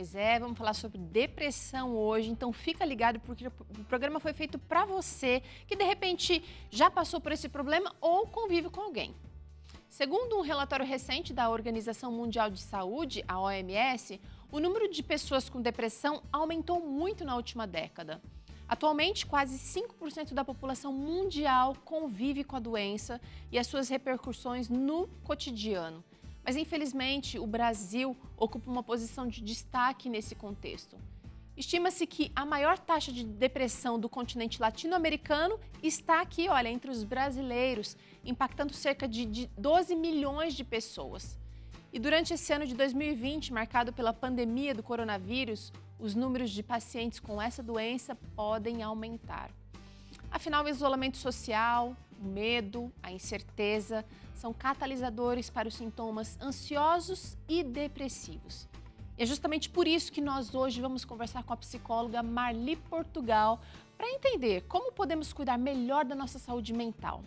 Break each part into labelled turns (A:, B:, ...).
A: Pois é, vamos falar sobre depressão hoje, então fica ligado porque o programa foi feito para você que de repente já passou por esse problema ou convive com alguém. Segundo um relatório recente da Organização Mundial de Saúde, a OMS, o número de pessoas com depressão aumentou muito na última década. Atualmente, quase 5% da população mundial convive com a doença e as suas repercussões no cotidiano. Mas, infelizmente, o Brasil ocupa uma posição de destaque nesse contexto. Estima-se que a maior taxa de depressão do continente latino-americano está aqui, olha, entre os brasileiros, impactando cerca de 12 milhões de pessoas. E durante esse ano de 2020, marcado pela pandemia do coronavírus, os números de pacientes com essa doença podem aumentar. Afinal, o isolamento social, o medo, a incerteza são catalisadores para os sintomas ansiosos e depressivos. E é justamente por isso que nós hoje vamos conversar com a psicóloga Marli Portugal para entender como podemos cuidar melhor da nossa saúde mental.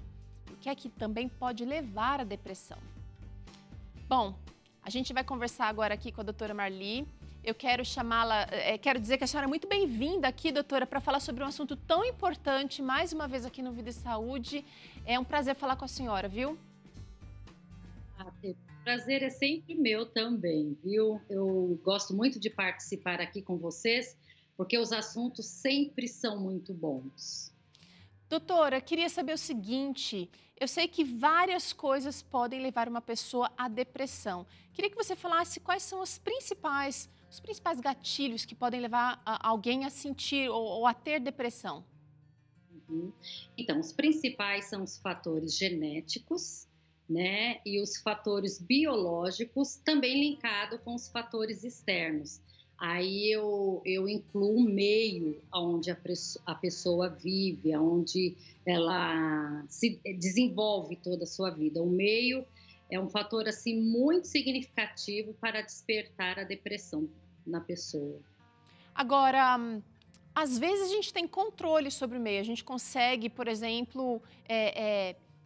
A: O que é que também pode levar à depressão? Bom, a gente vai conversar agora aqui com a doutora Marli. Eu quero chamá-la, quero dizer que a senhora é muito bem-vinda aqui, doutora, para falar sobre um assunto tão importante, mais uma vez aqui no Vida e Saúde. É um prazer falar com a senhora, viu?
B: O prazer é sempre meu também, viu? Eu gosto muito de participar aqui com vocês, porque os assuntos sempre são muito bons.
A: Doutora, queria saber o seguinte, eu sei que várias coisas podem levar uma pessoa à depressão. Queria que você falasse quais são os principais gatilhos que podem levar alguém a sentir ou a ter depressão.
B: Uhum. Então, os principais são os fatores genéticos, né? E os fatores biológicos, também linkado com os fatores externos. Aí eu incluo o meio onde a pessoa vive, onde ela se desenvolve toda a sua vida. O meio é um fator assim muito significativo para despertar a depressão na pessoa.
A: Agora, às vezes a gente tem controle sobre o meio, a gente consegue, por exemplo,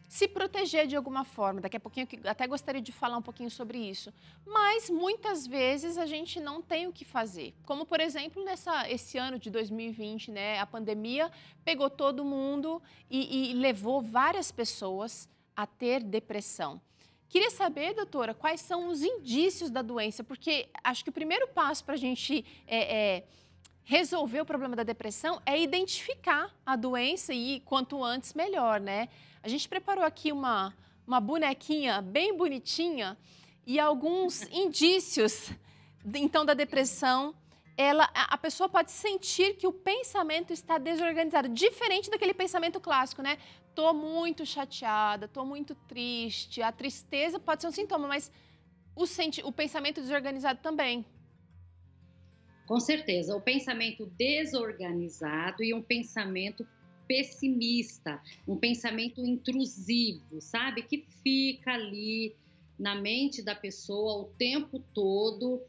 A: se proteger de alguma forma. Daqui a pouquinho eu até gostaria de falar um pouquinho sobre isso. Mas muitas vezes a gente não tem o que fazer. Como, por exemplo, esse ano de 2020, né? A pandemia pegou todo mundo e levou várias pessoas a ter depressão. Queria saber, doutora, quais são os indícios da doença, porque acho que o primeiro passo para a gente resolver o problema da depressão é identificar a doença e quanto antes melhor, né? A gente preparou aqui uma bonequinha bem bonitinha e alguns indícios, então, da depressão. A pessoa pode sentir que o pensamento está desorganizado, diferente daquele pensamento clássico, né? Tô muito chateada, tô muito triste. A tristeza pode ser um sintoma, mas o pensamento desorganizado também.
B: Com certeza, o pensamento desorganizado e um pensamento pessimista, um pensamento intrusivo, sabe? Que fica ali na mente da pessoa o tempo todo,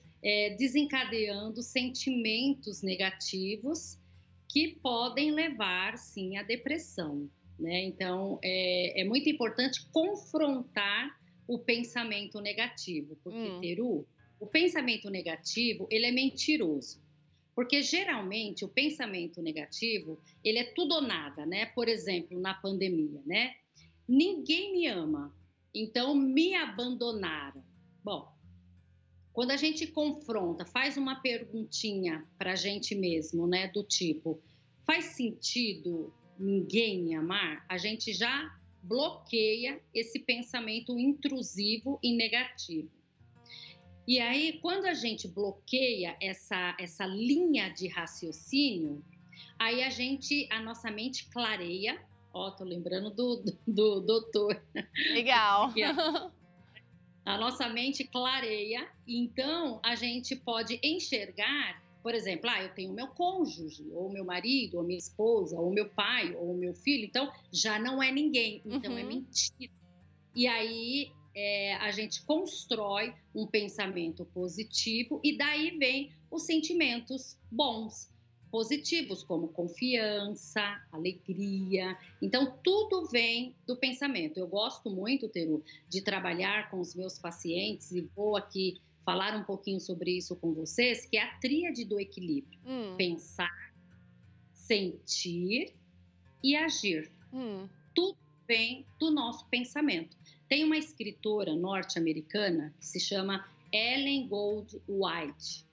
B: desencadeando sentimentos negativos que podem levar, sim, à depressão, né? Então, é muito importante confrontar o pensamento negativo, porque,
A: Hum,
B: Teru, o pensamento negativo, ele é mentiroso. Porque geralmente o pensamento negativo, ele é tudo ou nada, né? Por exemplo, na pandemia, né? Ninguém me ama, então me abandonaram. Bom, quando a gente confronta, faz uma perguntinha para a gente mesmo, né? Do tipo, faz sentido ninguém me amar? A gente já bloqueia esse pensamento intrusivo e negativo. E aí, quando a gente bloqueia essa linha de raciocínio, aí a nossa mente clareia. Ó, tô lembrando do doutor.
A: legal.
B: Que a nossa mente clareia, então a gente pode enxergar, por exemplo, eu tenho meu cônjuge, ou meu marido, ou minha esposa, ou meu pai, ou meu filho, então já não é ninguém, então é
A: Uhum.
B: mentira. E aí a gente constrói um pensamento positivo e daí vem os sentimentos bons, positivos, como confiança, alegria. Então, tudo vem do pensamento. Eu gosto muito, Teru, de trabalhar com os meus pacientes e vou aqui falar um pouquinho sobre isso com vocês, que é a tríade do equilíbrio.
A: Hum,
B: Pensar, sentir e agir.
A: hum.
B: Tudo vem do nosso pensamento. Tem uma escritora norte-americana que se chama Ellen Gold White.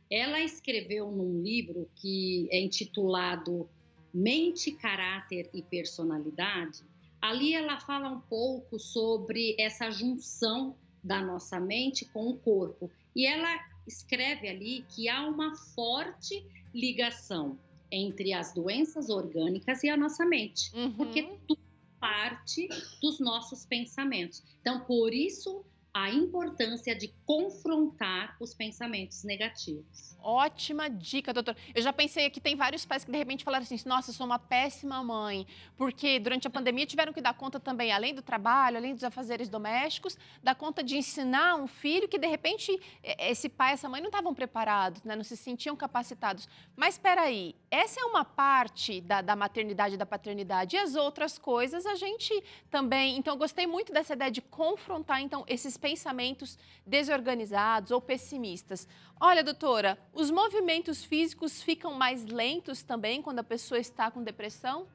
B: Ela escreveu num livro que é intitulado Mente, Caráter e Personalidade. Ali ela fala um pouco sobre essa junção da nossa mente com o corpo. E ela escreve ali que há uma forte ligação entre as doenças orgânicas e a nossa mente, porque
A: Uhum.
B: tudo parte dos nossos pensamentos. Então, por isso, a importância de confrontar os pensamentos negativos.
A: Ótima dica, doutor. Eu já pensei que tem vários pais que de repente falaram assim: nossa, eu sou uma péssima mãe, porque durante a pandemia tiveram que dar conta também, além do trabalho, além dos afazeres domésticos, dar conta de ensinar um filho que de repente esse pai, essa mãe não estavam preparados, né? Não se sentiam capacitados. Mas espera aí, essa é uma parte da maternidade e da paternidade, e as outras coisas a gente também. Então, eu gostei muito dessa ideia de confrontar então esses pensamentos desorganizados ou pessimistas. Olha, doutora, os movimentos físicos ficam mais lentos também quando a pessoa está com depressão?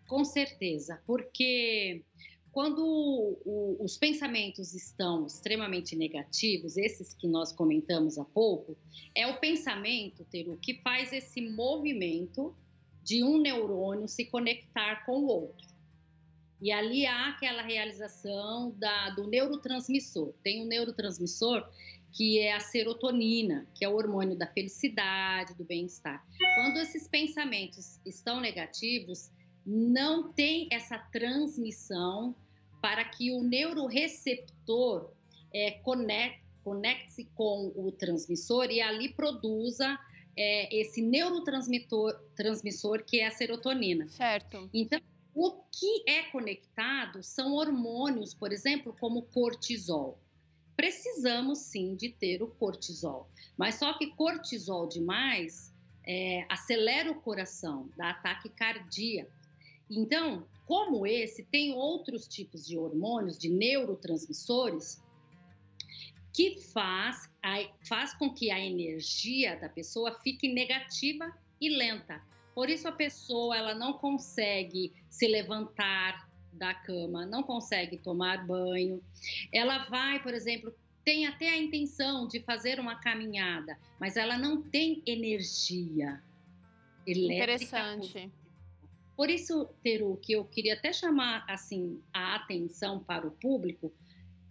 B: Com certeza, porque quando os pensamentos estão extremamente negativos, esses que nós comentamos há pouco, é o pensamento, Teru, que faz esse movimento de um neurônio se conectar com o outro. E ali há aquela realização do neurotransmissor. Tem um neurotransmissor que é a serotonina, que é o hormônio da felicidade, do bem-estar. Quando esses pensamentos estão negativos, não tem essa transmissão para que o neuroreceptor conecte-se com o transmissor e ali produza esse neurotransmissor que é a serotonina.
A: Certo.
B: Então, o que é conectado são hormônios, por exemplo, como cortisol. Precisamos sim de ter o cortisol, mas só que cortisol demais acelera o coração, dá ataque cardíaco. Então, como esse, tem outros tipos de hormônios, de neurotransmissores, que faz com que a energia da pessoa fique negativa e lenta. Por isso a pessoa ela não consegue se levantar da cama, não consegue tomar banho. Ela vai, por exemplo, tem até a intenção de fazer uma caminhada, mas ela não tem energia elétrica.
A: Interessante.
B: Por isso, Teru, que eu queria até chamar assim a atenção para o público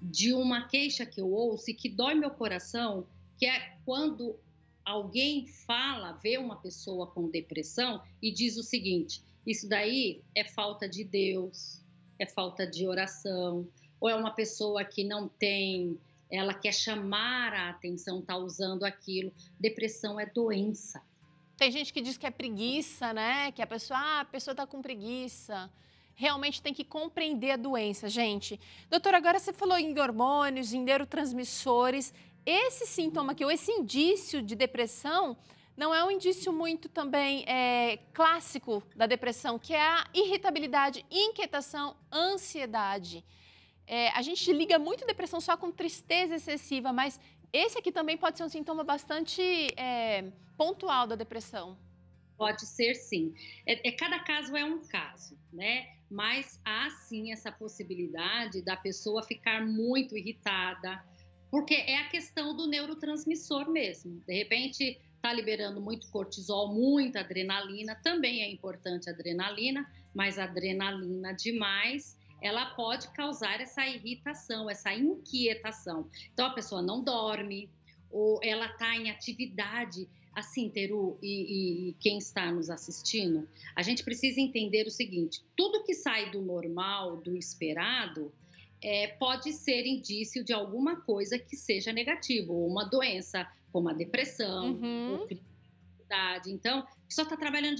B: de uma queixa que eu ouço e que dói meu coração, que é quando alguém fala, vê uma pessoa com depressão e diz o seguinte: isso daí é falta de Deus, é falta de oração, ou é uma pessoa que não tem, ela quer chamar a atenção, está usando aquilo. Depressão é doença.
A: Tem gente que diz que é preguiça, né? Que a pessoa está com preguiça. Realmente tem que compreender a doença, gente. Doutora, agora você falou em hormônios, em neurotransmissores. Esse sintoma aqui, ou esse indício de depressão, não é um indício muito também clássico da depressão, que é a irritabilidade, inquietação, ansiedade. A gente liga muito depressão só com tristeza excessiva, mas esse aqui também pode ser um sintoma bastante pontual da depressão.
B: Pode ser sim. Cada caso é um caso, né? Mas há sim essa possibilidade da pessoa ficar muito irritada, porque é a questão do neurotransmissor mesmo. De repente, está liberando muito cortisol, muita adrenalina. Também é importante a adrenalina, mas a adrenalina demais, ela pode causar essa irritação, essa inquietação. Então, a pessoa não dorme, ou ela está em atividade. Assim, Teru e quem está nos assistindo, a gente precisa entender o seguinte: tudo que sai do normal, do esperado, pode ser indício de alguma coisa que seja negativo, ou uma doença, como a depressão, ou
A: Uhum.
B: criatividade. Então, a pessoa está trabalhando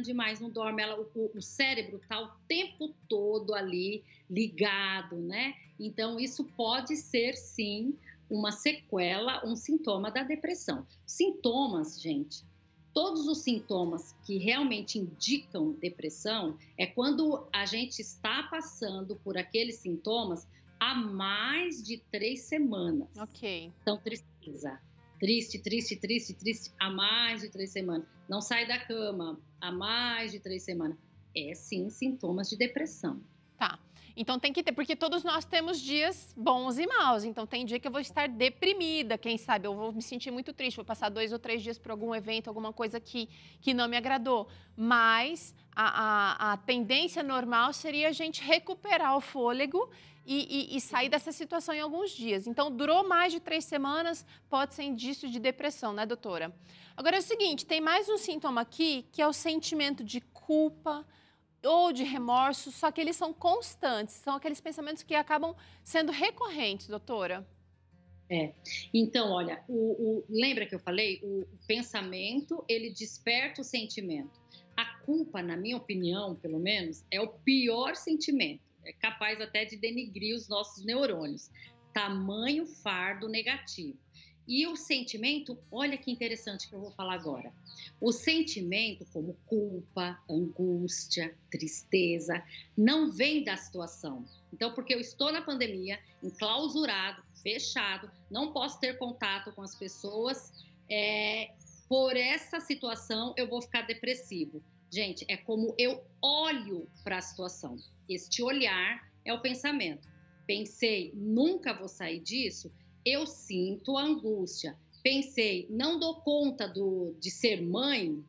B: demais, não dorme, o cérebro está o tempo todo ali ligado, né? Então, isso pode ser, sim, uma sequela, um sintoma da depressão. Sintomas, gente, todos os sintomas que realmente indicam depressão é quando a gente está passando por aqueles sintomas há mais de 3 semanas.
A: Ok.
B: Então, tristeza. Triste, triste, triste, triste, há mais de 3 semanas. Não sai da cama há mais de 3 semanas. É sim sintomas de depressão.
A: Tá. Então tem que ter, porque todos nós temos dias bons e maus. Então tem dia que eu vou estar deprimida, quem sabe eu vou me sentir muito triste, vou passar 2 ou 3 dias por algum evento, alguma coisa que não me agradou. Mas a tendência normal seria a gente recuperar o fôlego e sair dessa situação em alguns dias. Então durou mais de 3 semanas, pode ser indício de depressão, né, doutora? Agora é o seguinte, tem mais um sintoma aqui, que é o sentimento de culpa, ou de remorso, só que eles são constantes, são aqueles pensamentos que acabam sendo recorrentes, doutora.
B: É. Então, olha, lembra que eu falei? O pensamento, ele desperta o sentimento. A culpa, na minha opinião, pelo menos, é o pior sentimento. É capaz até de denigrir os nossos neurônios. Tamanho fardo negativo. E o sentimento, olha que interessante que eu vou falar agora. O sentimento, como culpa, angústia, tristeza, não vem da situação. Então, porque eu estou na pandemia, enclausurado, fechado, não posso ter contato com as pessoas, por essa situação eu vou ficar depressivo. Gente, é como eu olho para a situação. Este olhar é o pensamento. Pensei, nunca vou sair disso, eu sinto angústia. Pensei, não dou conta de ser mãe,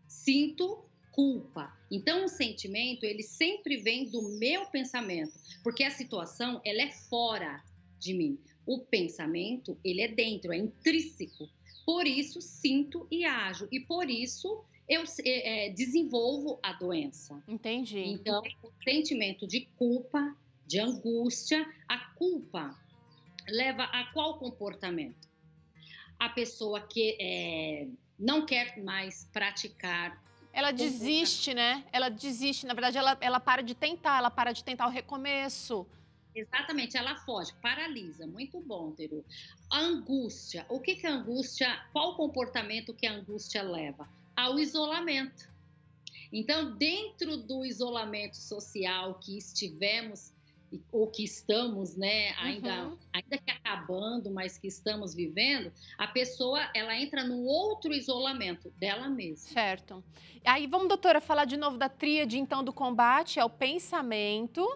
B: sinto culpa. Então, o sentimento, ele sempre vem do meu pensamento, porque a situação, ela é fora de mim. O pensamento, ele é dentro, é intrínseco. Por isso, sinto e ajo. E por isso, eu desenvolvo a doença.
A: Entendi.
B: Então, o sentimento de culpa, de angústia, a culpa leva a qual comportamento? A pessoa que não quer mais praticar.
A: Ela desiste, né? Ela desiste. Na verdade, ela para de tentar, ela para de tentar o recomeço.
B: Exatamente, ela foge, paralisa. Muito bom, Teru. A angústia. O que é a angústia? Qual comportamento que a angústia leva? Ao isolamento. Então, dentro do isolamento social que estivemos ou que estamos, né, ainda que acabando, mas que estamos vivendo, a pessoa, ela entra num outro isolamento dela mesma.
A: Certo. Aí, vamos, doutora, falar de novo da tríade, então, do combate, é o pensamento...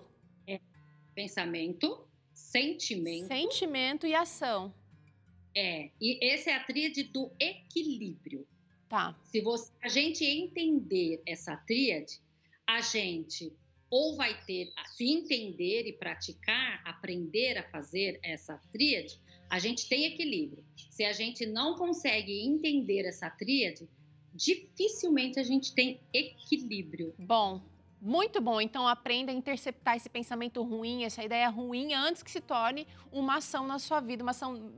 B: Pensamento,
A: sentimento e ação.
B: E essa é a tríade do equilíbrio.
A: Tá.
B: Se a gente entender essa tríade, a gente ou vai ter a se entender e praticar, aprender a fazer essa tríade, a gente tem equilíbrio. Se a gente não consegue entender essa tríade, dificilmente a gente tem equilíbrio.
A: Bom, muito bom. Então, aprenda a interceptar esse pensamento ruim, essa ideia ruim, antes que se torne uma ação na sua vida, uma ação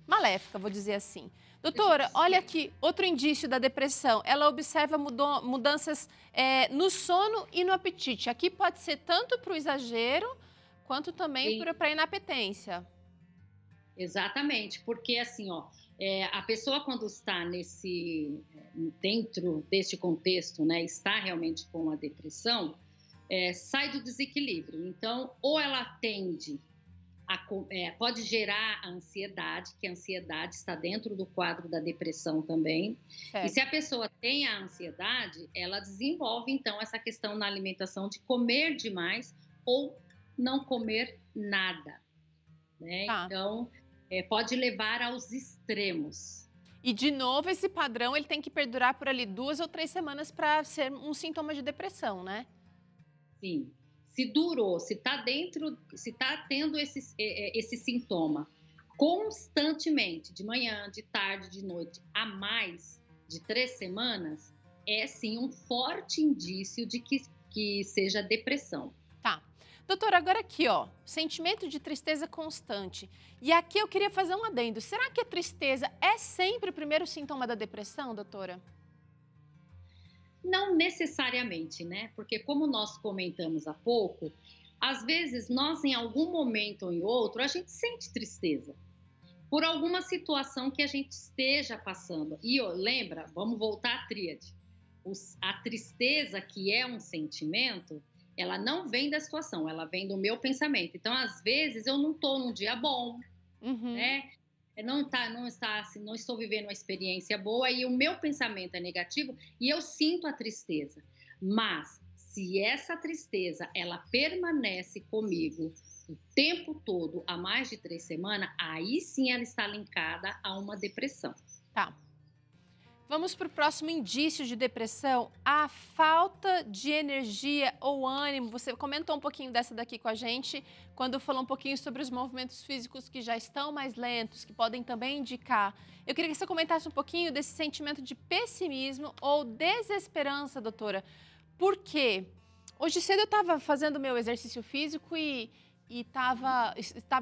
A: maléfica, vou dizer assim. Doutora, olha aqui, outro indício da depressão. Ela observa mudanças no sono e no apetite. Aqui pode ser tanto para o exagero, quanto também para a inapetência.
B: Exatamente, porque assim, a pessoa quando está dentro deste contexto, né, está realmente com a depressão, sai do desequilíbrio. Então, ou ela tende pode gerar a ansiedade, que a ansiedade está dentro do quadro da depressão também. Certo. E se a pessoa tem a ansiedade, ela desenvolve, então, essa questão na alimentação de comer demais ou não comer nada. Né? Tá. Então, pode levar aos extremos.
A: E, de novo, esse padrão ele tem que perdurar por ali 2 ou 3 semanas para ser um sintoma de depressão, né?
B: Sim. Se durou, se está tendo esse sintoma constantemente, de manhã, de tarde, de noite, há mais de 3 semanas, é sim um forte indício de que seja depressão.
A: Tá. Doutora, agora aqui, sentimento de tristeza constante. E aqui eu queria fazer um adendo. Será que a tristeza é sempre o primeiro sintoma da depressão, doutora?
B: Não necessariamente, né? Porque como nós comentamos há pouco, às vezes nós em algum momento ou em outro, a gente sente tristeza por alguma situação que a gente esteja passando. E lembra, vamos voltar à tríade. A tristeza, que é um sentimento, ela não vem da situação, ela vem do meu pensamento. Então, às vezes, eu não estou num dia bom,
A: Uhum.
B: né? Não estou vivendo uma experiência boa e o meu pensamento é negativo e eu sinto a tristeza. Mas se essa tristeza ela permanece comigo o tempo todo, há mais de 3 semanas, aí sim ela está linkada a uma depressão.
A: Tá. Vamos para o próximo indício de depressão, a falta de energia ou ânimo. Você comentou um pouquinho dessa daqui com a gente, quando falou um pouquinho sobre os movimentos físicos que já estão mais lentos, que podem também indicar. Eu queria que você comentasse um pouquinho desse sentimento de pessimismo ou desesperança, doutora. Por quê? Hoje cedo eu estava fazendo meu exercício físico e estava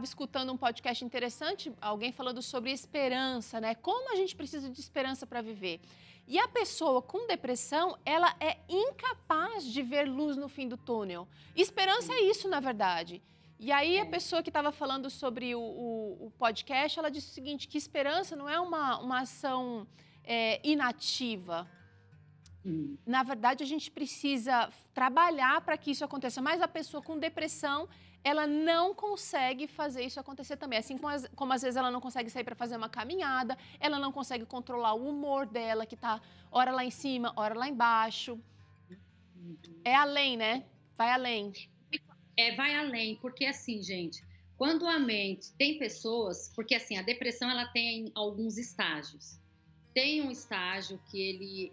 A: escutando um podcast interessante, alguém falando sobre esperança, né? Como a gente precisa de esperança para viver. E a pessoa com depressão, ela é incapaz de ver luz no fim do túnel. Esperança é isso, na verdade. E aí a pessoa que estava falando sobre o podcast, ela disse o seguinte, que esperança não é uma ação inativa. Na verdade, a gente precisa trabalhar para que isso aconteça, mas a pessoa com depressão, ela não consegue fazer isso acontecer também. Assim como às vezes ela não consegue sair para fazer uma caminhada, ela não consegue controlar o humor dela, que está hora lá em cima, hora lá embaixo. É além, né? Vai além.
B: Vai além, porque assim, gente, quando a mente tem pessoas, porque assim, a depressão ela tem alguns estágios. Tem um estágio que ele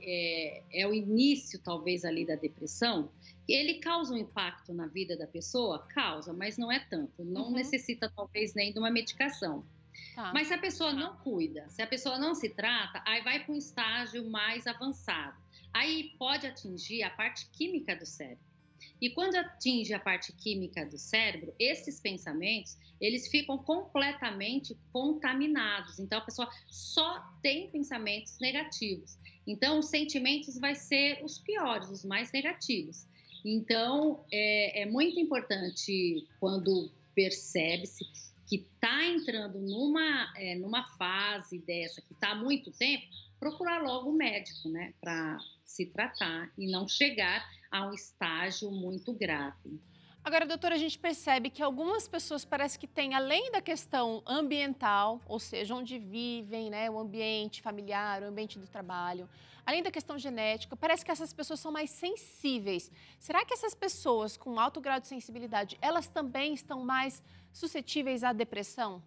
B: é o início, talvez, ali da depressão. Ele causa um impacto na vida da pessoa? Causa, mas não é tanto. Não necessita, talvez, nem de uma medicação.
A: Tá.
B: Mas se a pessoa não cuida, se a pessoa não se trata, aí vai para um estágio mais avançado. Aí pode atingir a parte química do cérebro. E quando atinge a parte química do cérebro, esses pensamentos, eles ficam completamente contaminados. Então, a pessoa só tem pensamentos negativos. Então, os sentimentos vai ser os piores, os mais negativos. Então, é muito importante quando percebe-se que está entrando numa fase dessa, que está há muito tempo, procurar logo o médico, né, para se tratar e não chegar a um estágio muito grave.
A: Agora, doutora, a gente percebe que algumas pessoas parece que têm, além da questão ambiental, ou seja, onde vivem, né, o ambiente familiar, o ambiente do trabalho, além da questão genética, parece que essas pessoas são mais sensíveis. Será que essas pessoas com alto grau de sensibilidade, elas também estão mais suscetíveis à depressão?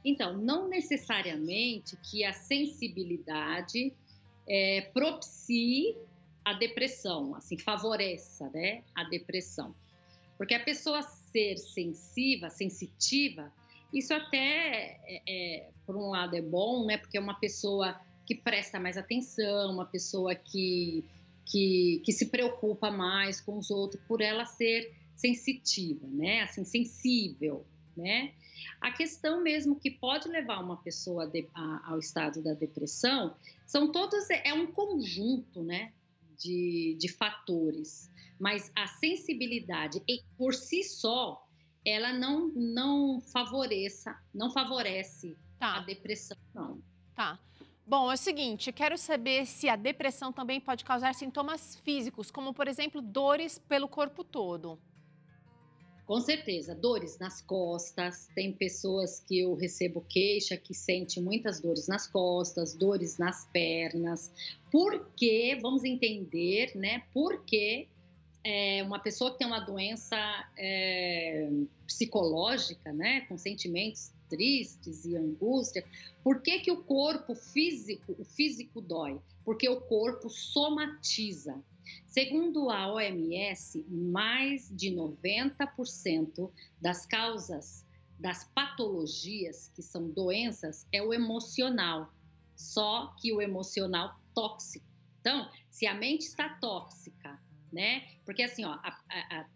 B: Então, não necessariamente que a sensibilidade propicie a depressão, assim, favoreça, né, a depressão. Porque a pessoa ser sensitiva, isso até, por um lado, é bom, né? Porque é uma pessoa que presta mais atenção, uma pessoa que se preocupa mais com os outros, por ela ser sensitiva, né? Assim, sensível, né? A questão mesmo que pode levar uma pessoa ao estado da depressão é um conjunto, né? De fatores. Mas a sensibilidade, por si só, ela não favorece a depressão, não.
A: Tá. Bom, é o seguinte, eu quero saber se a depressão também pode causar sintomas físicos, como, por exemplo, dores pelo corpo todo.
B: Com certeza, dores nas costas, tem pessoas que eu recebo queixa que sente muitas dores nas costas, dores nas pernas, porque, vamos entender, né, porque uma pessoa que tem uma doença psicológica, né, com sentimentos tristes e angústia, por que o corpo físico, o físico dói? Porque o corpo somatiza. Segundo a OMS, mais de 90% das causas das patologias, que são doenças, é o emocional, só que o emocional tóxico. Então, se a mente está tóxica, né? Porque assim, ó,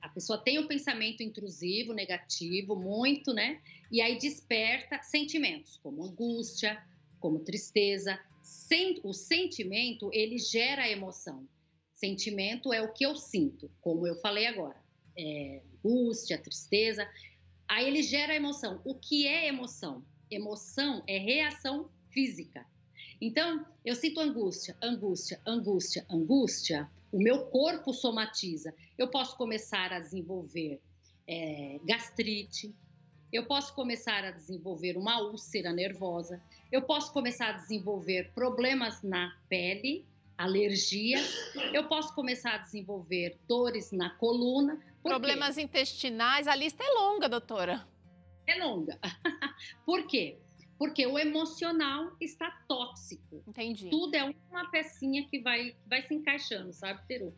B: a pessoa tem um pensamento intrusivo, negativo, muito, né? E aí desperta sentimentos, como angústia, como tristeza. O sentimento, ele gera emoção. Sentimento é o que eu sinto, como eu falei agora. Angústia, tristeza. Aí ele gera emoção. O que é emoção? Emoção é reação física. Então, eu sinto angústia, angústia, angústia, angústia. O meu corpo somatiza. eu posso começar a desenvolver gastrite, eu posso começar a desenvolver uma úlcera nervosa, eu posso começar a desenvolver problemas na pele, alergia, eu posso começar a desenvolver dores na coluna. Por quê?
A: Problemas intestinais, a lista é longa, doutora.
B: É longa. Por quê? Porque o emocional está tóxico.
A: Entendi.
B: Tudo é uma pecinha que vai se encaixando, sabe, Peru?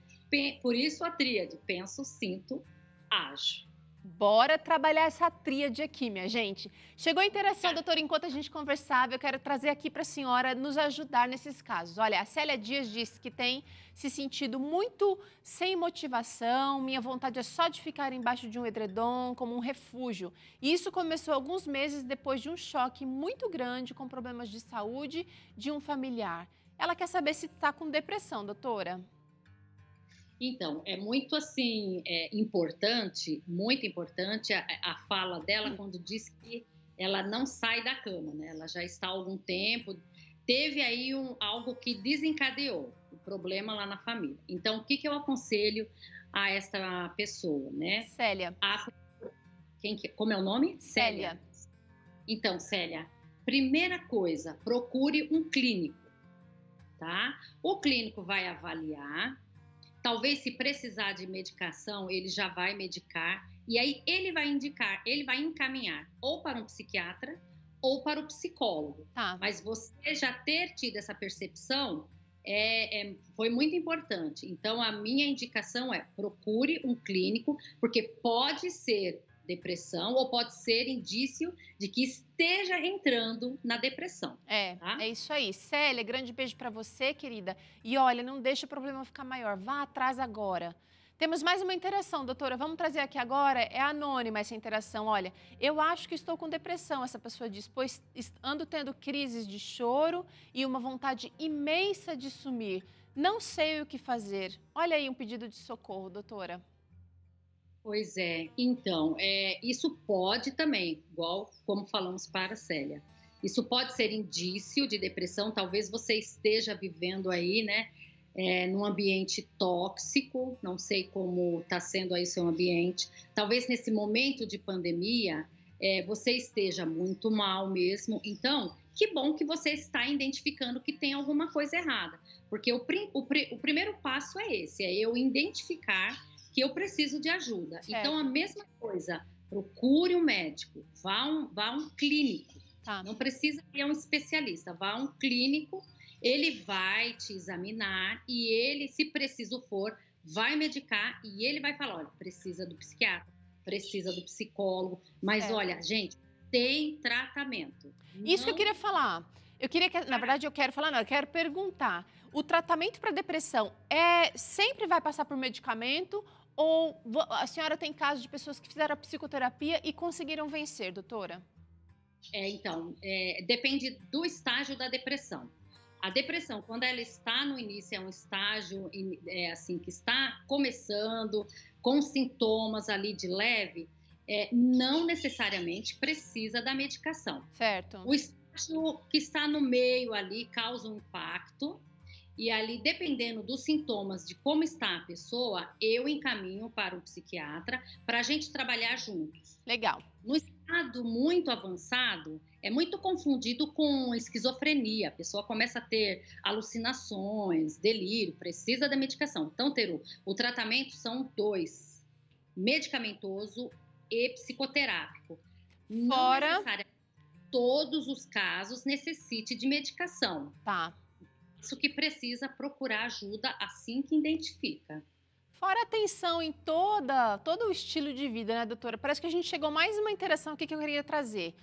B: Por isso a tríade, penso, sinto, ajo.
A: Bora trabalhar essa tríade aqui, minha gente. Chegou a interação, doutora, enquanto a gente conversava, eu quero trazer aqui para a senhora nos ajudar nesses casos. Olha, a Célia Dias disse que tem se sentido muito sem motivação, minha vontade é só de ficar embaixo de um edredom, como um refúgio. E isso começou alguns meses depois de um choque muito grande com problemas de saúde de um familiar. Ela quer saber se está com depressão, doutora.
B: Então, é muito assim, muito importante a fala dela quando diz que ela não sai da cama, né? Ela já está há algum tempo, teve aí algo que desencadeou o problema lá na família. Então, o que eu aconselho a essa pessoa, né?
A: Célia.
B: Como é o nome?
A: Célia.
B: Então, Célia, primeira coisa, procure um clínico, tá? O clínico vai avaliar. Talvez, se precisar de medicação, ele já vai medicar. E aí, ele vai encaminhar ou para um psiquiatra ou para o psicólogo.
A: Tá.
B: Mas você já ter tido essa percepção foi muito importante. Então, a minha indicação é procure um clínico, porque pode ser depressão ou pode ser indício de que esteja entrando na depressão. Tá?
A: É isso aí. Célia, grande beijo para você, querida. E olha, não deixa o problema ficar maior. Vá atrás agora. Temos mais uma interação, doutora. Vamos trazer aqui agora. É anônima essa interação. Olha, eu acho que estou com depressão, essa pessoa diz, pois ando tendo crises de choro e uma vontade imensa de sumir. Não sei o que fazer. Olha aí um pedido de socorro, doutora.
B: Pois é, então, isso pode também, igual como falamos para a Célia, isso pode ser indício de depressão, talvez você esteja vivendo aí, né, num ambiente tóxico, não sei como está sendo aí seu ambiente, talvez nesse momento de pandemia, você esteja muito mal mesmo, então, que bom que você está identificando que tem alguma coisa errada, porque o primeiro passo é esse, é eu identificar que eu preciso de ajuda.
A: Certo.
B: Então, a mesma coisa, procure um médico, vá a um clínico.
A: Tá.
B: Não precisa ir a um especialista, vá a um clínico, ele vai te examinar e ele, se preciso for, vai medicar e ele vai falar, olha, precisa do psiquiatra, precisa do psicólogo, mas olha, gente, tem tratamento.
A: Isso que eu queria falar. Na verdade, eu quero perguntar. O tratamento para depressão sempre vai passar por medicamento ou a senhora tem casos de pessoas que fizeram a psicoterapia e conseguiram vencer, doutora?
B: Então, depende do estágio da depressão. A depressão, quando ela está no início, é um estágio assim, que está começando, com sintomas ali de leve, não necessariamente precisa da medicação.
A: Certo.
B: O estágio que está no meio ali causa um impacto, e ali, dependendo dos sintomas, de como está a pessoa, eu encaminho para o psiquiatra para a gente trabalhar juntos.
A: Legal.
B: No estado muito avançado, é muito confundido com esquizofrenia. A pessoa começa a ter alucinações, delírio, precisa da medicação. Então, Teru, o tratamento são 2, medicamentoso e psicoterápico. Não necessariamente todos os casos necessite de medicação.
A: Tá.
B: Isso que precisa procurar ajuda assim que identifica.
A: Fora atenção em todo o estilo de vida, né, doutora? Parece que a gente chegou a mais uma interação aqui que eu queria trazer.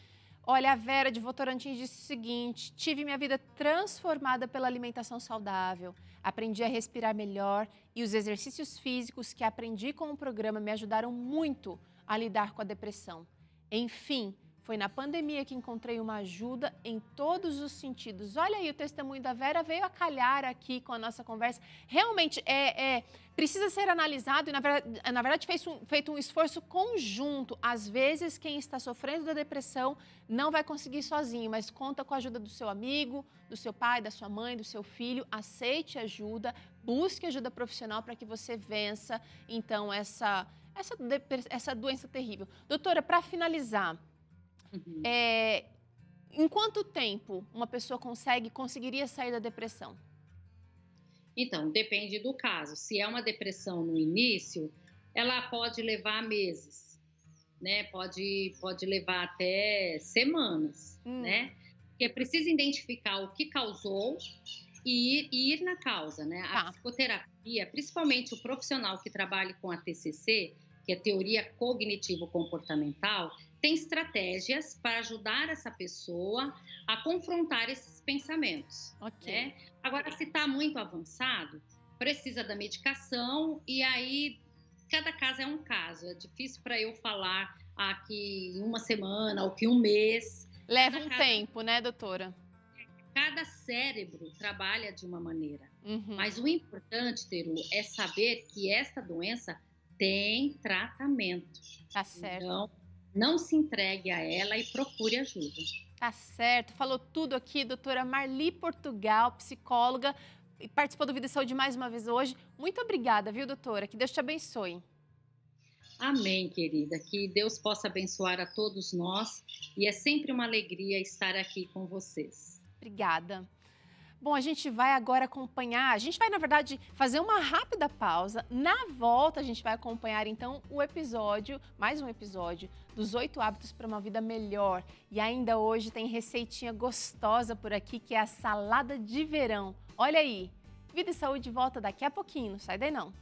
A: Olha, a Vera de Votorantim disse o seguinte: tive minha vida transformada pela alimentação saudável, aprendi a respirar melhor e os exercícios físicos que aprendi com o programa me ajudaram muito a lidar com a depressão. Enfim, Foi na pandemia que encontrei uma ajuda em todos os sentidos. Olha aí, o testemunho da Vera veio a calhar aqui com a nossa conversa. Realmente, precisa ser analisado e, na verdade, feito um esforço conjunto. Às vezes, quem está sofrendo da depressão não vai conseguir sozinho, mas conta com a ajuda do seu amigo, do seu pai, da sua mãe, do seu filho. Aceite ajuda, busque ajuda profissional para que você vença, então, essa doença terrível. Doutora, para finalizar, em quanto tempo uma pessoa conseguiria sair da depressão?
B: Então, depende do caso. Se é uma depressão no início, ela pode levar meses, né? Pode levar até semanas, né? Porque é preciso identificar o que causou e ir na causa, né? A psicoterapia, principalmente o profissional que trabalha com a TCC, que é Teoria Cognitivo-Comportamental, tem estratégias para ajudar essa pessoa a confrontar esses pensamentos. Né? Agora, se está muito avançado, precisa da medicação e aí cada caso é um caso. É difícil para eu falar que uma semana ou que um mês.
A: Leva um tempo, né, doutora?
B: Cada cérebro trabalha de uma maneira. Mas o importante, Teru, é saber que esta doença tem tratamento.
A: Tá certo.
B: Então, não se entregue a ela e procure ajuda.
A: Tá certo. Falou tudo aqui, doutora Marli Portugal, psicóloga, e participou do Vida e Saúde mais uma vez hoje. Muito obrigada, viu, doutora? Que Deus te abençoe.
B: Amém, querida. Que Deus possa abençoar a todos nós e é sempre uma alegria estar aqui com vocês.
A: Obrigada. Bom, a gente vai agora acompanhar, a gente vai, na verdade, fazer uma rápida pausa. Na volta, a gente vai acompanhar, então, mais um episódio dos 8 hábitos para uma vida melhor. E ainda hoje tem receitinha gostosa por aqui, que é a salada de verão. Olha aí, Vida e Saúde volta daqui a pouquinho, não sai daí não.